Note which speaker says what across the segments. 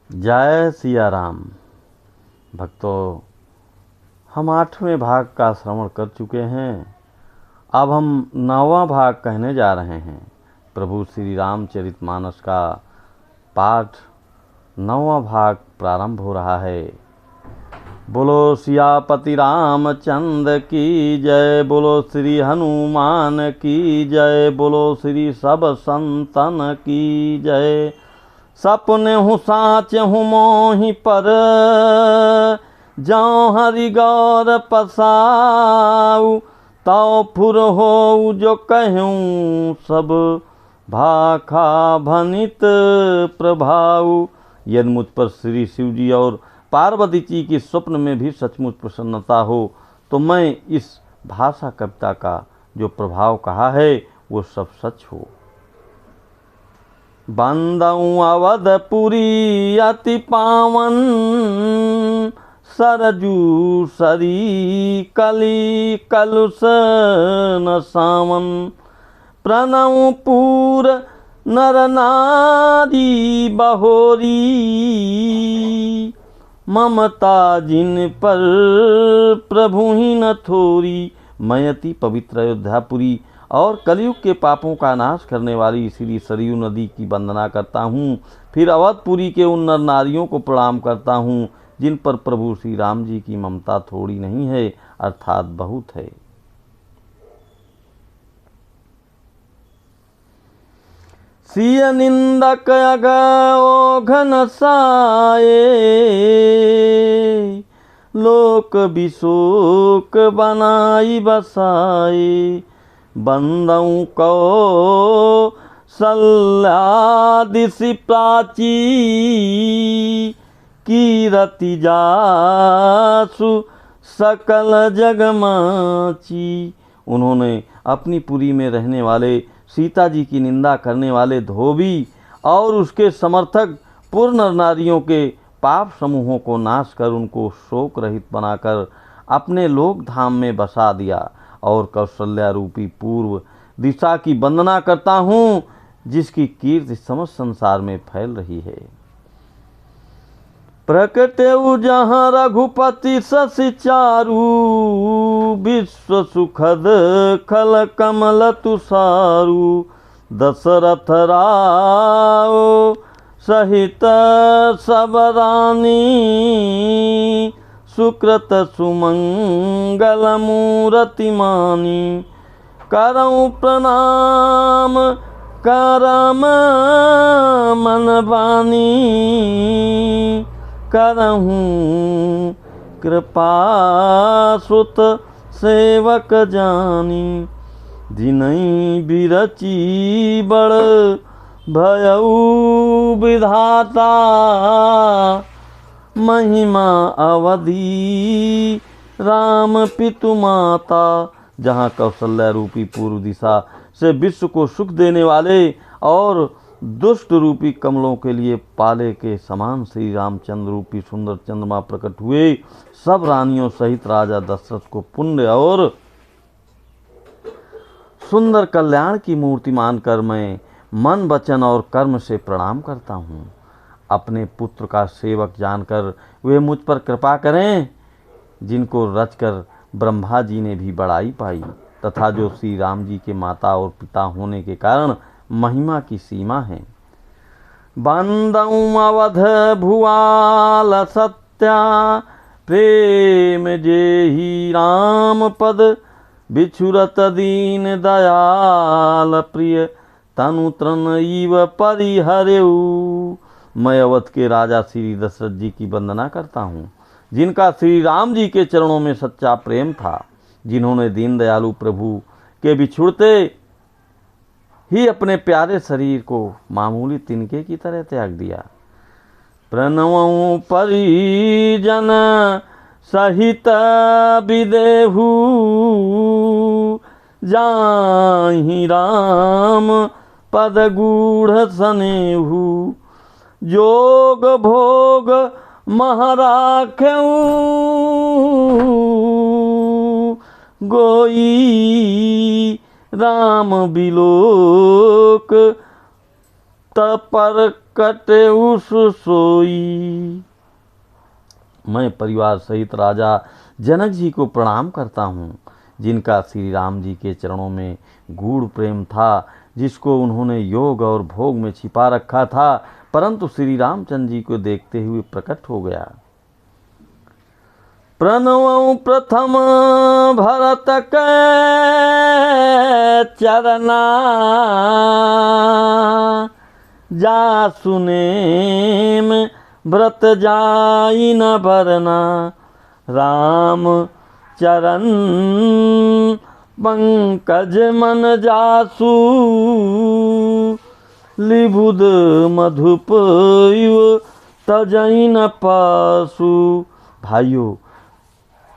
Speaker 1: जय सिया राम। भक्तों, हम 8वें भाग का श्रवण कर चुके हैं। अब हम 9वां भाग कहने जा रहे हैं। प्रभु श्री रामचरितमानस का पाठ 9वां भाग प्रारंभ हो रहा है। बोलो सियापति रामचंद्र की जय, बोलो श्री हनुमान की जय, बोलो श्री सब संतन की जय। सपने हूँ साच हूँ मोहि पर, जाऊँ हरि गौर पसाऊ। तौ फुर हो जो कहूँ सब, भाखा भनित प्रभाऊ। यदि मुझ पर श्री शिव जी और पार्वती जी की स्वप्न में भी सचमुच प्रसन्नता हो तो मैं इस भाषा कविता का जो प्रभाव कहा है वो सब सच हो। बंदऊँ अवधपुरी अति पावन, सरजू सरी कली कलुष न सावन। प्रणव पूर नर नारी बहोरी, ममता जिन पर प्रभु ही न थोरी। मैं अति पवित्र अयोध्यापुरी और कलयुग के पापों का नाश करने वाली श्री सरयू नदी की वंदना करता हूँ। फिर अवधपुरी के उन नर नारियों को प्रणाम करता हूँ जिन पर प्रभु श्री राम जी की ममता थोड़ी नहीं है, अर्थात बहुत है। सिय निंदक अघन साये, लोक विशोक बनाई बसाए। बंदऊँ को सल्लादिसि प्राची, कीरति जासु सकल जगमाची। उन्होंने अपनी पुरी में रहने वाले सीता जी की निंदा करने वाले धोबी और उसके समर्थक पूर्ण नारियों के पाप समूहों को नाश कर उनको शोक रहित बनाकर अपने लोक धाम में बसा दिया। और कौशल्या रूपी पूर्व दिशा की वंदना करता हूँ जिसकी कीर्ति समस्त संसार में फैल रही है। प्रकटेउ जहाँ रघुपति शशि चारु, विश्व सुखद खल कमल तुषारु। दशरथ राव सहित सब रानी, सुकृत सुमंगल मूरति मानी। करऊँ प्रणाम करम मन बानी, करहूँ कृपा सुत सेवक जानी। जिनहि बिरची बड़ भयउ विधाता, महिमा अवधि राम पितु माता। जहाँ कौशल्या रूपी पूर्व दिशा से विश्व को सुख देने वाले और दुष्ट रूपी कमलों के लिए पाले के समान श्री रामचंद्र रूपी सुंदर चंद्रमा प्रकट हुए, सब रानियों सहित राजा दशरथ को पुण्य और सुंदर कल्याण की मूर्ति मानकर मैं मन वचन और कर्म से प्रणाम करता हूँ। अपने पुत्र का सेवक जानकर वे मुझ पर कृपा करें, जिनको रचकर ब्रह्मा जी ने भी बड़ाई पाई, तथा जो श्री राम जी के माता और पिता होने के कारण महिमा की सीमा है। बंदऊँ अवध भुआल सत्या, प्रेम जेहि राम पद। बिछुरत दीन दयाल प्रिय, तनु तन इव परिहरेऊ। मैं अवध के राजा श्री दशरथ जी की वंदना करता हूँ, जिनका श्री राम जी के चरणों में सच्चा प्रेम था, जिन्होंने दीन दयालु प्रभु के बिछुड़ते ही अपने प्यारे शरीर को मामूली तिनके की तरह त्याग दिया। प्रणवऊँ परिजन सहित विदेहु, जाहि राम पद गूढ़ सनेहु। जोग भोग महराख्यऊ, गोई राम बिलोक पर कटे उस सोई। मैं परिवार सहित राजा जनक जी को प्रणाम करता हूँ, जिनका श्री राम जी के चरणों में गूढ़ प्रेम था, जिसको उन्होंने योग और भोग में छिपा रखा था, परंतु श्री रामचंद्र जी को देखते हुए प्रकट हो गया। प्रणवं प्रथम भरत के चरना, जा सुनेम व्रत जाई न भरना। राम चरण पंकज मन जासु, लिबुद मधुप युव तजई न पासु। भाइयों,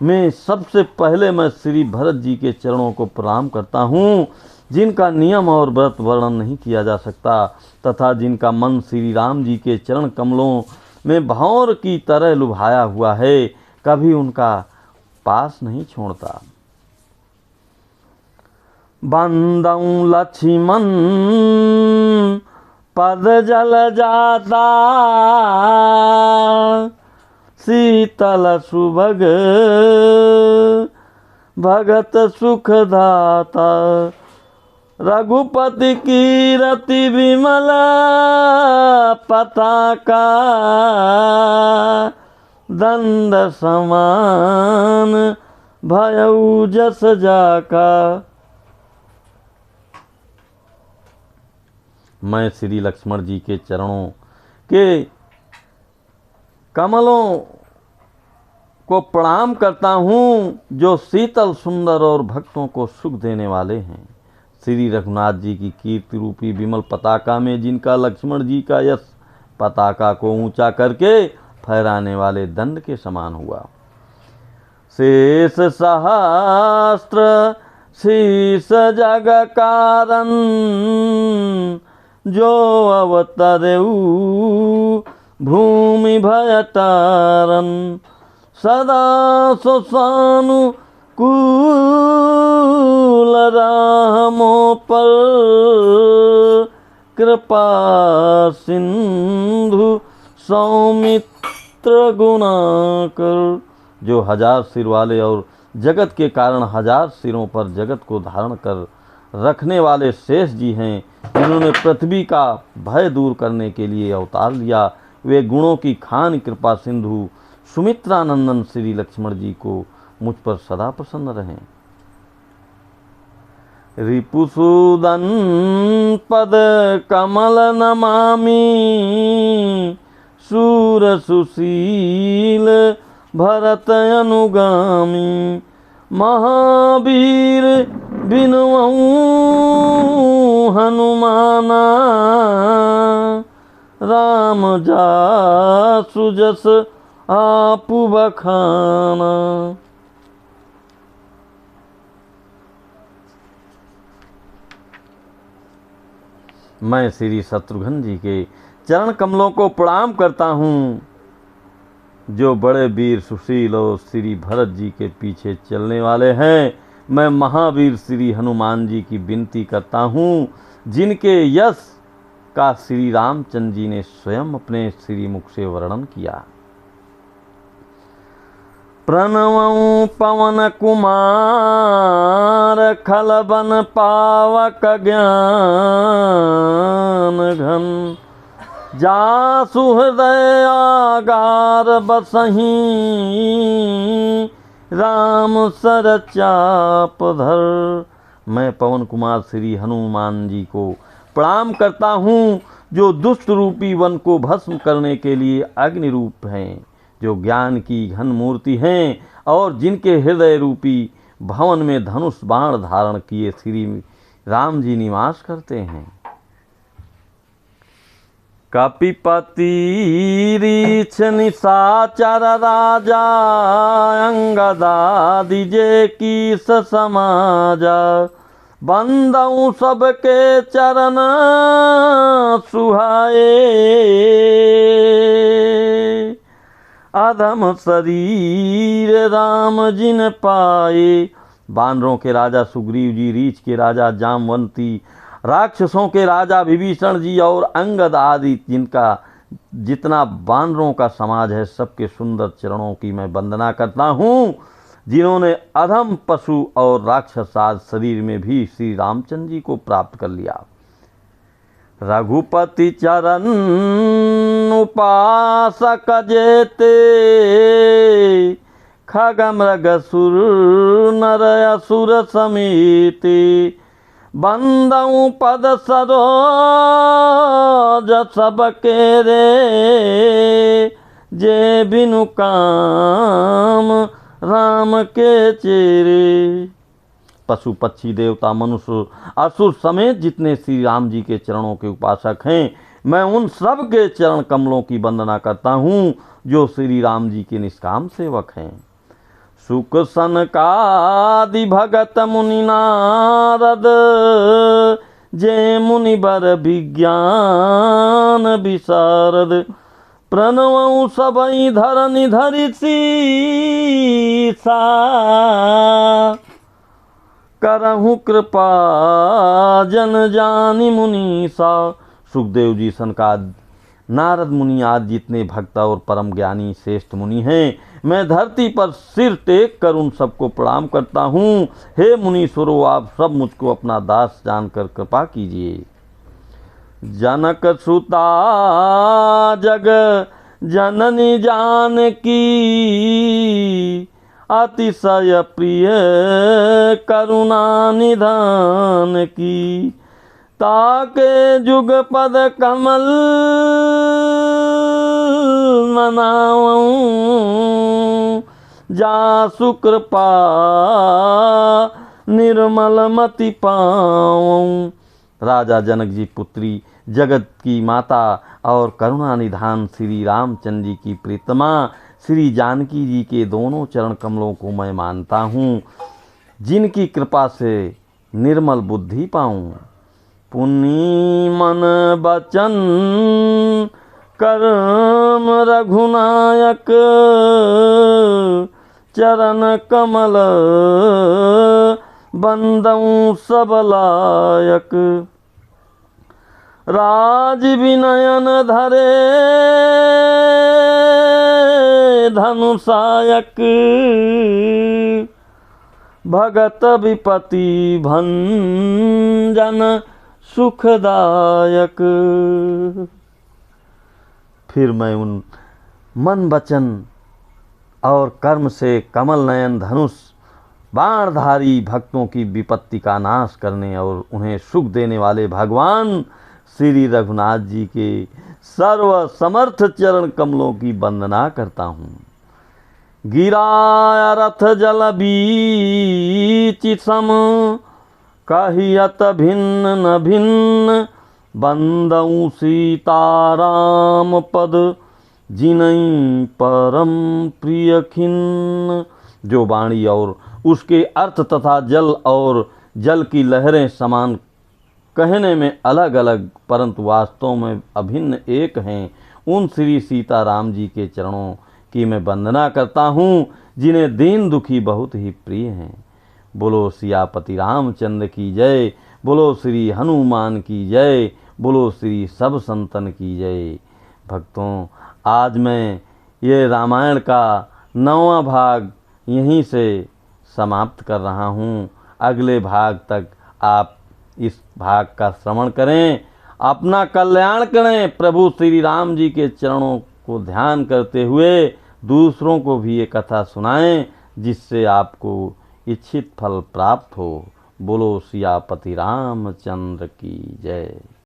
Speaker 1: मैं सबसे पहले श्री भरत जी के चरणों को प्रणाम करता हूँ, जिनका नियम और व्रत वर्णन नहीं किया जा सकता, तथा जिनका मन श्री राम जी के चरण कमलों में भंवर की तरह लुभाया हुआ है, कभी उनका पास नहीं छोड़ता। बंदऊ लक्ष्मण पद जल जाता, शीतल सुभग भगत सुखदाता। रघुपति कीरति विमल पताका, दंड समान भयउ जस जाका। मैं श्री लक्ष्मण जी के चरणों के कमलों को प्रणाम करता हूँ, जो शीतल सुंदर और भक्तों को सुख देने वाले हैं। श्री रघुनाथ जी की कीर्ति रूपी विमल पताका में, जिनका लक्ष्मण जी का यश पताका को ऊंचा करके फहराने वाले दंड के समान हुआ। शेष सहस्त्र शीस जग कारण, जो अवतरेऊ भूमि भय तारन। सदा सुसानुकूल रामो पर, कृपा सिंधु सौमित्र गुणाकर। जो 1000 सिर वाले और जगत के कारण 1000 सिरों पर जगत को धारण कर रखने वाले शेष जी हैं, जिन्होंने पृथ्वी का भय दूर करने के लिए अवतार लिया। वे गुणों की खान कृपा सिंधु सुमित्रानंदन श्री लक्ष्मण जी को मुझ पर सदा प्रसन्न रहें। रिपुसूदन पद कमल नमामि, सूर सुशील भरत अनुगामी। महावीर बिनुऔ हनुमाना, राम जासु जस आपु बखाना। मैं श्री शत्रुघ्न जी के चरण कमलों को प्रणाम करता हूँ, जो बड़े वीर सुशील और श्री भरत जी के पीछे चलने वाले हैं। मैं महावीर श्री हनुमान जी की विनती करता हूँ, जिनके यश का श्री रामचंद्र जी ने स्वयं अपने श्री मुख से वर्णन किया। प्रणवं पवन कुमार, खलबन पावक ज्ञान घन। जासु हृदय आगार बसहीं, राम सर चाप धर। मैं पवन कुमार श्री हनुमान जी को प्रणाम करता हूँ, जो दुष्ट रूपी वन को भस्म करने के लिए अग्नि रूप हैं, जो ज्ञान की घन मूर्ति हैं, और जिनके हृदय रूपी भवन में धनुष बाण धारण किए श्री राम जी निवास करते हैं। कपिपति रीछ निशाचर राजा, अंगदादि जे कीस समाजा। बंदऊ सबके चरण सुहाए, अधम शरीर राम जिन पाए। बानरों के राजा सुग्रीव जी, रीछ के राजा जामवंती, राक्षसों के राजा विभीषण जी और अंगद आदि जिनका जितना वानरों का समाज है, सबके सुंदर चरणों की मैं वंदना करता हूँ, जिन्होंने अधम पशु और राक्षस आज शरीर में भी श्री रामचंद्र जी को प्राप्त कर लिया। रघुपति चरण उपासक जेते, खग मृग सुर नर असुर समेते, बंदऊ पद सरोज सबके रे, जे बिनु काम राम के चेरे। पशु पक्षी देवता मनुष्य असुर समेत जितने श्री राम जी के चरणों के उपासक हैं, मैं उन सब के चरण कमलों की वंदना करता हूँ जो श्री राम जी के निष्काम सेवक हैं। सुख सनकादि भगत मुनि नारद, जे मुनि बर विज्ञान विशारद, प्रणवं सबई धरनि धरि सीसा, करहु कृपा जन जानि मुनीसा। सुखदेव जी, सनकाद, नारद मुनि आदि जितने भक्त और परम ज्ञानी श्रेष्ठ मुनि हैं, मैं धरती पर सिर टेक कर उन सबको प्रणाम करता हूँ। हे मुनीश्वरों, आप सब मुझको अपना दास जानकर कृपा कीजिए। जनक सुता जग जननी जानकी, अतिशय प्रिय करुणा निधान की, ताके जुग पद कमल मनाऊं, जासु कृपा निर्मल मति पाऊं। राजा जनक जी पुत्री, जगत की माता और करुणा निधान श्री रामचंद्र जी की प्रीतमा श्री जानकी जी के दोनों चरण कमलों को मैं मानता हूँ, जिनकी कृपा से निर्मल बुद्धि पाऊँ। पुण्य मन बचन कर्म रघुनायक, चरण कमल बंदऊं सब लायक। राज विनयन धरे धनुषायक, भगत विपति भंजन सुखदायक। फिर मैं उन मन वचन और कर्म से कमल नयन धनुष बाणधारी भक्तों की विपत्ति का नाश करने और उन्हें सुख देने वाले भगवान श्री रघुनाथ जी के सर्व समर्थ चरण कमलों की वंदना करता हूँ। गिराया रथ जल बीच सम, कहियत भिन्न न भिन्न, बंदऊं सीताराम पद जिनई परम प्रिय खिन्न। जो वाणी और उसके अर्थ तथा जल और जल की लहरें समान कहने में अलग अलग परंतु वास्तव में अभिन्न एक हैं, उन श्री सीताराम जी के चरणों की मैं वंदना करता हूँ, जिन्हें दीन दुखी बहुत ही प्रिय हैं। बोलो सियापति रामचंद्र की जय, बोलो श्री हनुमान की जय, बोलो श्री सब संतन की जय। भक्तों, आज मैं ये रामायण का 9वां भाग यहीं से समाप्त कर रहा हूँ। अगले भाग तक आप इस भाग का श्रवण करें, अपना कल्याण करें। प्रभु श्री राम जी के चरणों को ध्यान करते हुए दूसरों को भी ये कथा सुनाएं, जिससे आपको इच्छित फल प्राप्त हो। बोलो सियापति रामचंद्र की जय।